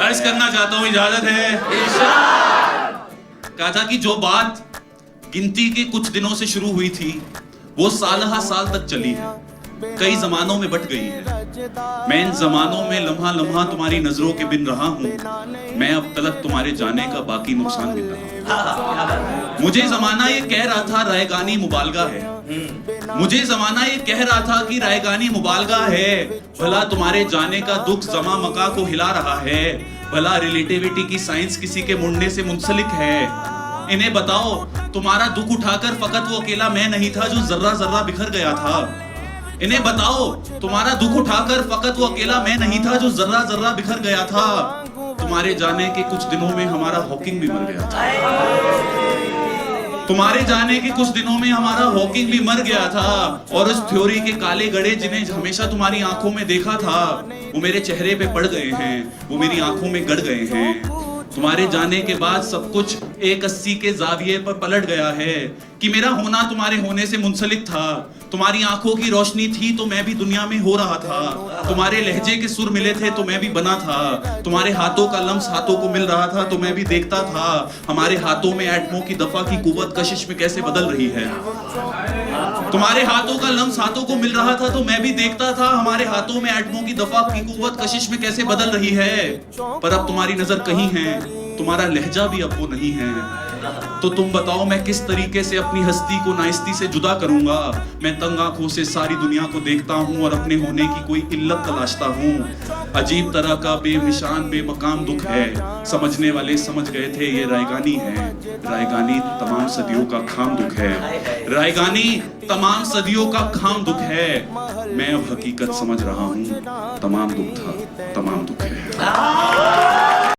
अर्ज करना चाहता हूं, इजाजत है? कहा था कि जो बात गिनती के कुछ दिनों से शुरू हुई थी वो साल तक चली है, कई जमानों में बट गई है। मैं इन जमानों में लम्हा लम्हा तुम्हारी नजरों के बिन रहा हूँ। मैं अब तलक तुम्हारे जाने का बाकी नुकसान गिन रहा हूँ। मुझे जमाना ये कह रहा था रायगानी मुबालगा है, मुझे जमाना ये कह रहा था कि रायगानी मुबालगा है। भला तुम्हारे जाने का दुख जमा मका को हिला रहा है, भला रिलेटिविटी की साइंस किसी के मुड़ने से मुंसलिक है। इन्हें बताओ तुम्हारा दुख उठाकर फकत वो अकेला मैं नहीं था जो जर्रा जर्रा बिखर गया था। इन्हें बताओ तुम्हारा दुख उठाकर फकत वो अकेला मैं नहीं था जो जर्रा जर्रा बिखर गया था। तुम्हारे जाने के कुछ दिनों में हमारा हॉकिंग भी मर गया था। तुम्हारे जाने के कुछ दिनों में हमारा हॉकिंग भी मर गया था। और उस थ्योरी के काले गड़े जिन्हें हमेशा तुम्हारी आंखों में देखा था वो मेरे चेहरे पे पड़ गए हैं, वो मेरी आंखों में गड़ गए हैं। तुम्हारे जाने के बाद सब कुछ 180 के जाविये पर पलट गया है कि मेरा होना तुम्हारे होने से मुंसलिक था। तुम्हारी आंखों की रोशनी थी तो मैं भी दुनिया में हो रहा था। तुम्हारे लहजे के सुर मिले थे तो मैं भी बना था। तुम्हारे हाथों का लम्स हाथों को मिल रहा था तो मैं भी देखता था हमारे हाथों में एटमों की दफा की कुव्वत कशिश में कैसे बदल रही है। तुम्हारे हाथों का लम्स हाथों को मिल रहा था तो मैं भी देखता था हमारे हाथों में एटमों की दफा की कुव्वत कशिश में कैसे बदल रही है। पर अब तुम्हारी नजर कहीं है, तुम्हारा लहजा भी अब वो नहीं है। तो तुम बताओ मैं किस तरीके से अपनी हस्ती को नाइस्ती से जुदा करूंगा। मैं तंग आंखों से सारी दुनिया को देखता हूँ और अपने होने की कोई इल्लत तलाशता हूँ। अजीब तरह का बेनिशान बेमकाम दुख है, समझने वाले समझ गए थे ये रायगानी है। रायगानी तमाम सदियों का खाम दुख है, रायगानी तमाम सदियों का खाम दुख है। मैं अब हकीकत समझ रहा हूँ, तमाम दुख था, तमाम दुख है।